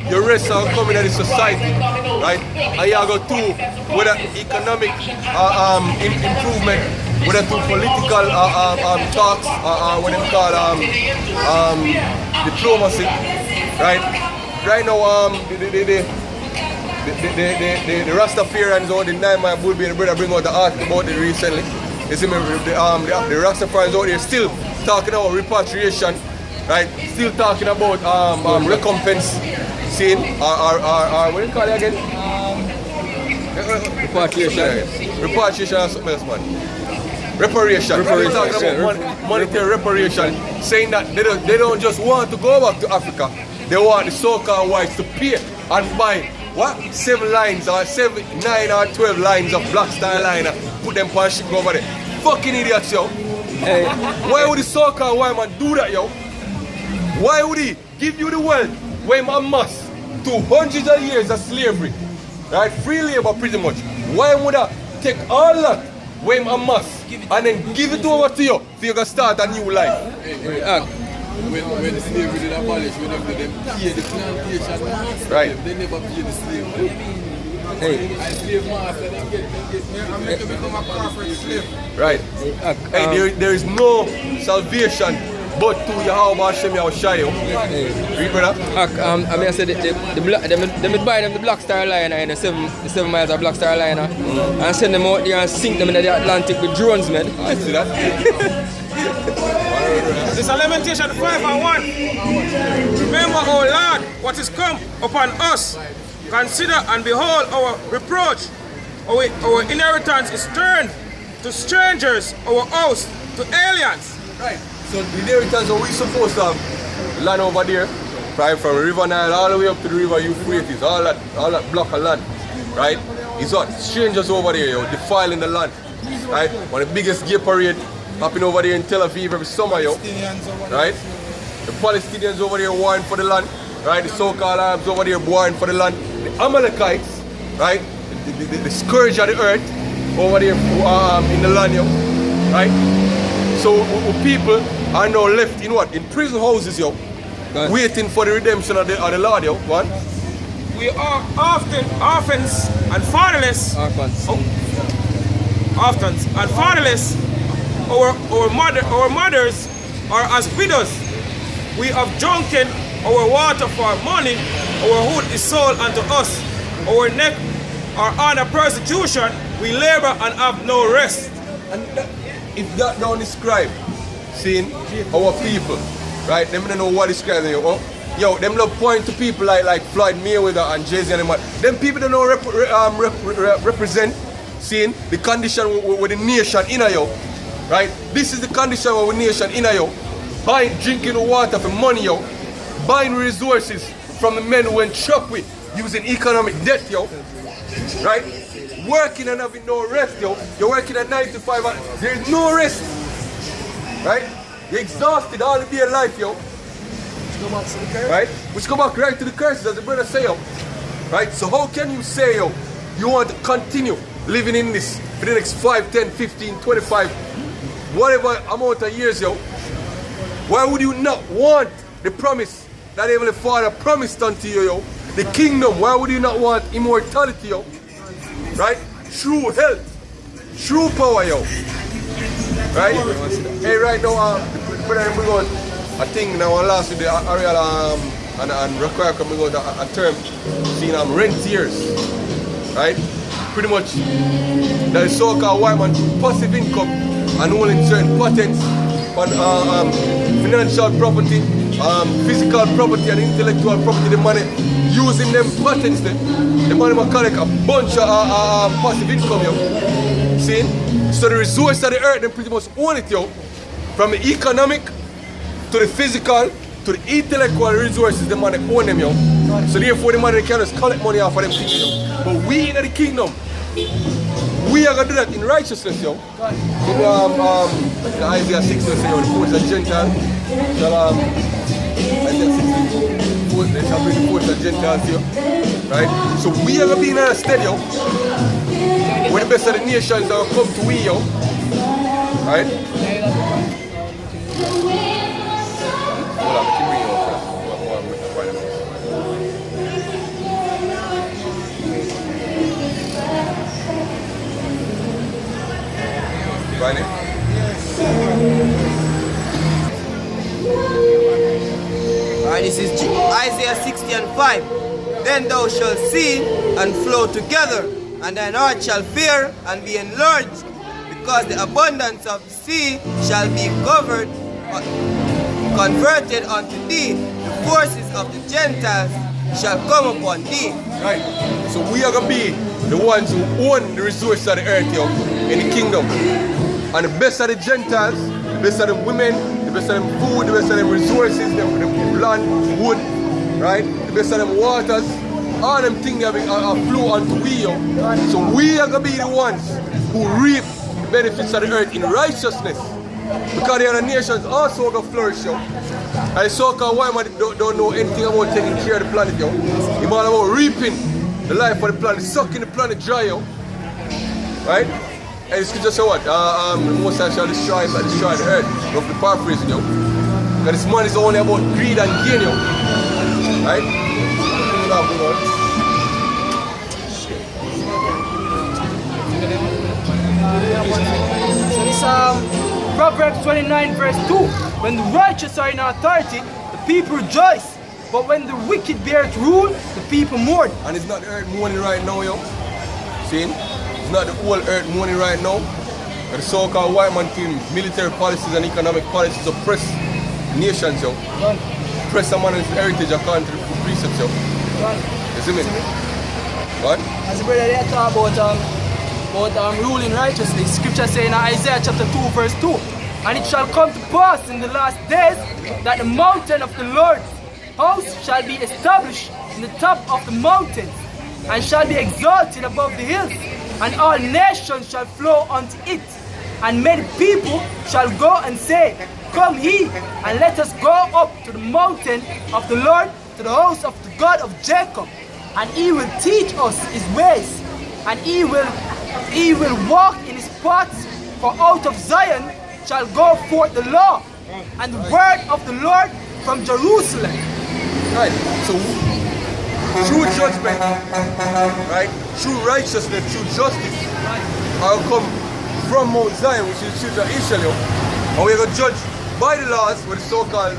Your rest are coming in the society, right? And you go through whether economic improvement, whether through political talks, what they call diplomacy, right? Right now, the Rastafarians or the 9 Man Bull Bear brother bring out the article about it recently. You see me, the Rastafarians out there still talking about repatriation, right? Still talking about recompense, seeing or what do you call it again? Repatriation. Repatriation or something else, man. Reparation. We're talking about monetary reparation, saying that they don't just want to go back to Africa. They want the so-called whites to pay and buy what? 7 lines or 7, 9 or 12 lines of Black Star Liner, put them on ship over there. Fucking idiots, yo. Hey. Why would the so-called white man do that, yo? Why would he give you the wealth when man must to hundreds of years of slavery, right? Free labor pretty much. Why would I take all that when man must and then give it over to you so you can start a new life? When the slavery did abolish, when they pay the plantation master, right. They never pay the slave. Hey. And slave master, they get to become a corporate slave. Right. Hey, there is no salvation but to Yahweh Hashem Yahushai. Read, brother. I mean, I said they buy them the Black Star Liner and the 7 miles of Black Star Liner and send them out there and sink them in the Atlantic with drones, man. I see that. It's a Lamentation 5:1. Remember, O Lord, what is come upon us. Consider and behold our reproach. Our inheritance is turned to strangers, our house to aliens. Right. So the inheritance are we supposed to have land over there, right, from River Nile all the way up to the River Euphrates, all that block of land, right? It's what? Strangers over there, yo, defiling the land, right? One of the biggest gay parade happening over there in Tel Aviv every summer, yo, right? The Palestinians over there warring for the land, right? The so-called Arabs over there warring for the land. The Amalekites, right? The scourge of the earth over there in the land, yo, right? So people are now left in what? In prison houses, yo, waiting for the redemption of the Lord, yo. One. We are orphans and fatherless. Orphans and fatherless. Our mothers are as widows. We have drunken our water for money. Our hood is sold unto us. Our neck are under persecution. We labor and have no rest. And if that don't describe, seeing our people, right? Them don't know what describing you. Oh? Yo, them love point to people like Floyd Mayweather and Jay-Z and them. Them people don't know represent, seeing the condition with the nation in a yo. Right? This is the condition of our nation in a yo. Buying drinking water for money, yo. Buying resources from the men who went shop with, using economic debt, yo. Right? Working and having no rest, yo. You're working at 9 to 5 there is no rest. Right? You're exhausted all the day of life, yo. Right? Which go back right to the curses, as the brother say, yo. Right? So how can you say, yo, you want to continue living in this for the next 5, 10, 15, 25, whatever amount of years, yo? Why would you not want the promise that Heavenly Father promised unto you, yo? The kingdom, why would you not want immortality, yo? Right? True health, true power, yo. Right? Hey, right now, brother, we got a thing now, last week, the Ariel and require coming out a term, seeing rentiers. Right? Pretty much, that is so-called white man passive income and holding certain patents on financial property, physical property and intellectual property, the money, using them patents, the money will collect a bunch of passive income, yo. See? So the resource of the earth, they pretty much own it, yo. From the economic to the physical to the intellectual resources, the money own them, yo. So therefore the money can just collect money off of them people, yo. But we in the kingdom, we are going to do that in righteousness, yo. In Isaiah 6, they say, yo, the force of Gentiles shall, Isaiah 6, they shall bring the force of Gentiles here, right? So we are going to be in a stead, yo. When the best of the nations are come to we, yo. Right? Hold on, keep bringing it up first. verse 60 and 5. Then thou shalt see and flow together, and thine heart shall fear and be enlarged, because the abundance of the sea shall be converted unto thee. The forces of the Gentiles shall come upon thee. Right. So we are gonna be the ones who own the resources of the earth, yo, in the kingdom. And the best of the Gentiles, the best of the women, the best of them food, the best of them resources, the land, wood, right? The best of them waters, all them things that are flow unto we, yo. So we are gonna be the ones who reap the benefits of the earth in righteousness. Because the other nations also gonna flourish, yo. And the so-called white man don't know anything about taking care of the planet, yo. It's all about reaping the life of the planet, sucking the planet dry, yo. Right? And the scripture say what? The Most High shall destroy the earth. Roughly paraphrasing, yo. Because this man is only about greed and gain, yo. Right? So this Proverbs 29 verse 2. When the righteous are in authority, the people rejoice. But when the wicked bear rule, the people mourn. And it's not the earth mourning right now, yo. See? It's not the whole earth mourning right now. And the so-called white man team, military policies and economic policies oppress nations, yo. Oppress a man's heritage according to the precepts, yo. You see me? What? As the brother there talk about ruling righteously, scripture saying in Isaiah chapter 2 verse 2, and it shall come to pass in the last days that the mountain of the Lord's house shall be established in the top of the mountains, and shall be exalted above the hills, and all nations shall flow unto it. And many people shall go and say, Come ye, and let us go up to the mountain of the Lord, to the house of the God of Jacob, and he will teach us his ways, and he will walk in his paths. For out of Zion shall go forth the law, and the word of the Lord from Jerusalem. Right. So true judgment, right? True righteousness, true justice, will come from Mount Zion, which is the children of Israel. And we're going to judge by the laws with the so-called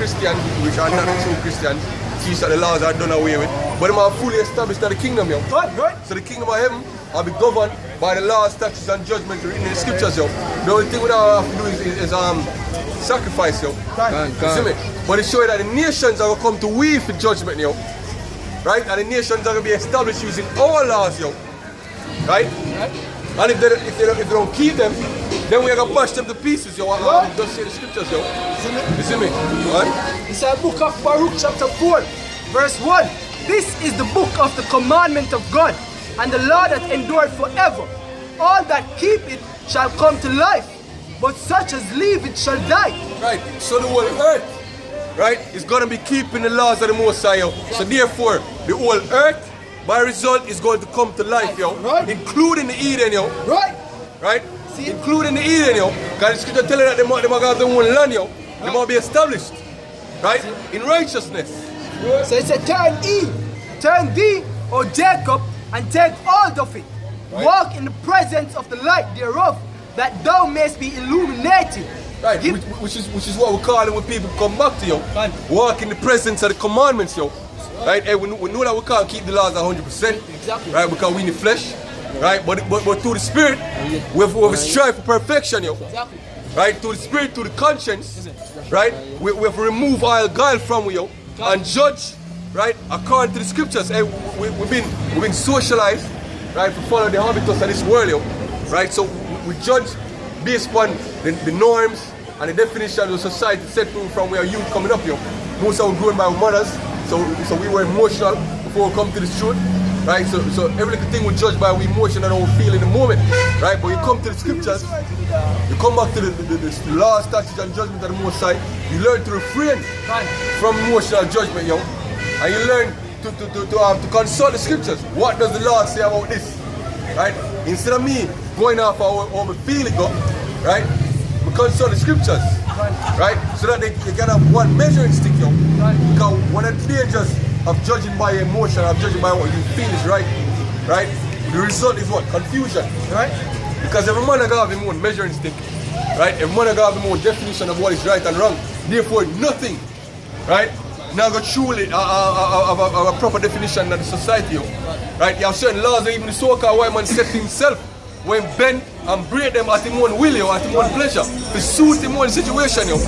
Christians, which are not true Christians, teach that the laws are done away with, but they are fully established in the kingdom, yo. Right. So the kingdom of heaven will be governed by the laws, statutes, and judgments written in the scriptures, yo. The only thing we have to do is sacrifice, yo. You see me? But it shows that the nations are going to come to we for judgment, yo. Right? And the nations are going to be established using our laws, yo. Right? And if they don't keep them, then we are going to bash them to pieces, yo. Just say the scriptures, yo. You see me? Right? It's a book of Baruch chapter 4, verse 1. This is the book of the commandment of God, and the law that endureth forever. All that keep it shall come to life, but such as leave it shall die. Right, so the whole earth, right, is going to be keeping the laws of the Most High, yo. So therefore, the whole earth, by result, is going to come to life, yo. Right. Including the Eden, yo. Right. Right? See? Including the Eden, yo. Because the scripture telling that they might have their own land, yo. Right. They might be established, right, in righteousness. So it said, turn thee, O Jacob, and take hold of it. Right. Walk in the presence of the light thereof, that thou mayest be illuminated. Right, which is what we call it when people come back to you. Right. Walk in the presence of the commandments, yo. Right? And we know that we can't keep the laws 100%. Exactly. Right, because we in the flesh. Right? But through the spirit, we have strive for perfection, yo. Exactly. Right? Through the spirit, through the conscience. Right? We have to remove all guile from you, yo. And judge, right, according to the scriptures. And we've been socialized, right, to follow the habitus of this world, yo. Right? So we judge based upon the norms and the definitions of society set from where youth coming up, yo. Most of them grown by our mothers, so we were emotional before we come to this truth, right? So every little thing we judge by our emotion and how we feel in the moment, right? But you come to the scriptures, you come back to the law, statutes, and judgment of the Most High. You learn to refrain from emotional judgment, yo, and you learn to consult the scriptures. What does the law say about this, right? Instead of me going off how I feel it go, right? We consult the scriptures, right? So that they can have one measuring stick, yo. Because one of the dangers of judging by emotion, of judging by what you feel is right? The result is what? Confusion, right? Because every man have his own measuring stick, right? Every man have his own definition of what is right and wrong. Therefore, nothing, right, now go truly have a proper definition of the society, yo. Right? You have certain laws that even the so-called white man set himself when bend and break them at his own will, yo, at his own pleasure, to suit his own situation, yo.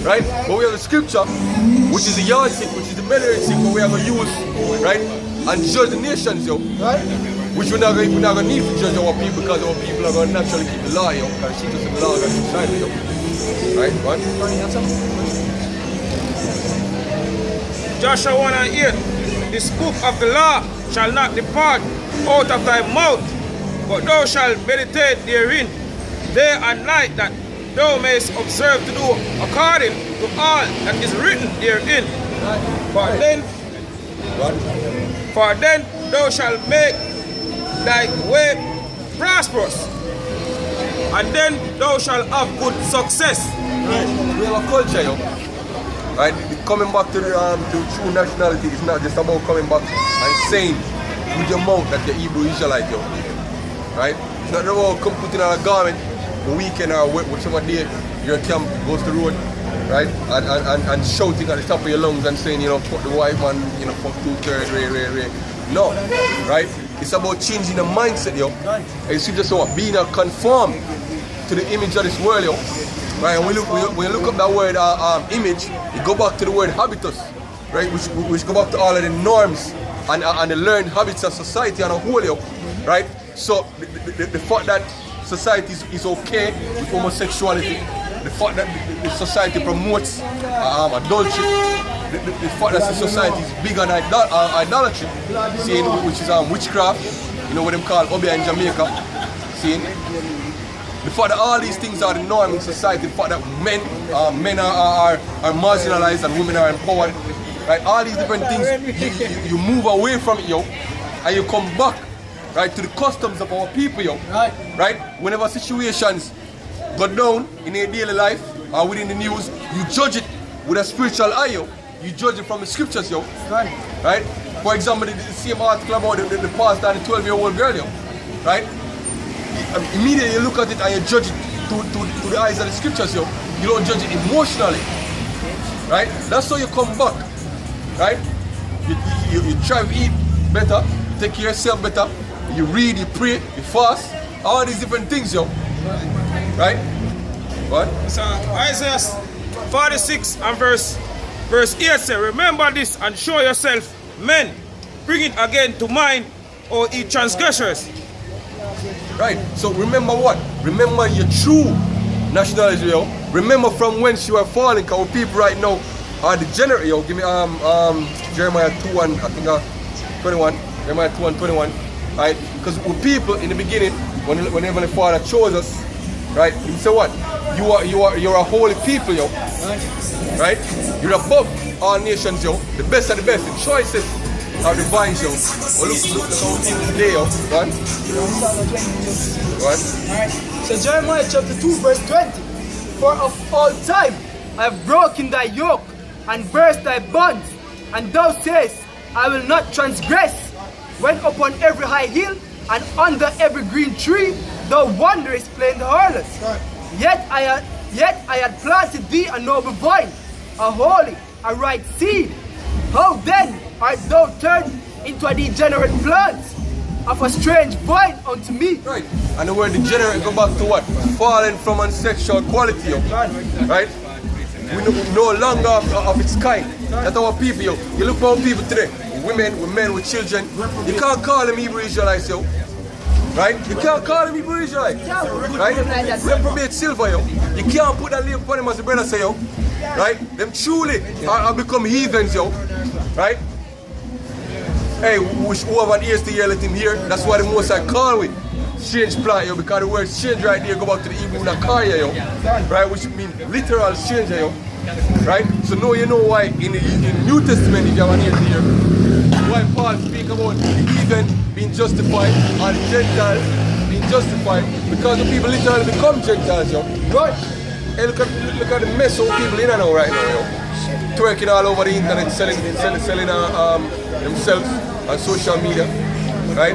Right? But we have the scripture, which is the yardstick, which is the measuring stick, what we are going to use, right? And judge the nations, yo. Right? Which we're not going to need to judge our people, because our people are going to naturally keep the law, yo. Because she just the law of the society, yo. Right? What? Joshua 1 and 8. This book of the law shall not depart out of thy mouth, but thou shalt meditate therein day and night, that thou mayest observe to do according to all that is written therein. For then thou shalt make thy way prosperous, and then thou shalt have good success. Right. We have a culture, yo. Right? Coming back to true nationality is not just about coming back and saying with your mouth that you're Hebrew Israelite, yo. Right? It's not about putting on a garment a weekend or whichever day your camp goes to the road, right? And shouting at the top of your lungs and saying, you know, fuck the white man, you know, fuck 2/3, ray. No, right? It's about changing the mindset, yo. And it's just about being conformed to the image of this world, yo. Right? And when you look up that word image, you go back to the word habitus, right? Which go back to all of the norms and the learned habits of society on a whole, yo. Right? So the fact that society is okay with homosexuality, the fact that the society promotes adultery, the fact that the society is big on idolatry, seeing which is witchcraft, you know what them call Obi in Jamaica, seeing the fact that all these things are the norm in society, the fact that men are marginalized and women are empowered, right? All these different things, you move away from it, yo, and you come back, right, to the customs of our people, yo. Right? Whenever situations go down in a daily life or within the news, you judge it with a spiritual eye, yo. You judge it from the scriptures, yo. Right? For example, the same article about the pastor and the 12-year-old girl, yo. Right? Immediately you look at it and you judge it to the eyes of the scriptures, yo. You don't judge it emotionally. Right? That's how you come back. Right? You try to eat better, take care of yourself better. You read, you pray, you fast, all these different things, yo. Right? What? So Isaiah 46 and verse 8 says, remember this and show yourself men, bring it again to mind, or ye transgressors. Right. So remember what? Remember your true nationality, yo. Remember from whence you are falling, because our people right now are degenerate, yo. Give me Jeremiah 2 and I think 21. Jeremiah 2 and 21. Right? Because with people in the beginning, when Heavenly Father chose us, right? He said what? You're a holy people, yo. Right? You're above all nations, yo. The best of the best. The choices are the vines, yo. Well, look how people today, yo. What? Alright. So Jeremiah chapter 2 verse 20. For of all time I have broken thy yoke and burst thy bonds, and thou sayest, I will not transgress. When upon every high hill and under every green tree thou wanderest playing the harlot. Yet I had planted thee a noble vine, a holy, a right seed. How then art thou turned into a degenerate plant of a strange vine unto me? Right. And the word degenerate go back to what? Fallen from unsexual quality, yo. Right? We no longer of its kind. That's our people, yo. You look for our people today. Women, with men, with children. You can't call them Hebrew Israelites, yo. Right? You can't call them Hebrew Israelites. Right? Reprobate silver, yo. You can't put that label upon them as the brother say, yo. Right? Them truly are become heathens, yo. Right? Hey, whoever ears to hear, let him hear. That's why the most I call with strange plant, yo, because the word strange right there go back to the Hebrew Nakaya, yo. Right? Which means literal stranger, yo. Right? So now you know why in the New Testament, if you have an ear to hear, why Paul speak about the heathen being justified and the Gentiles being justified, because the people literally become Gentiles, yo. Right? Hey, look at the mess of people in now right now, yo. Twerking all over the internet, selling themselves on social media, right?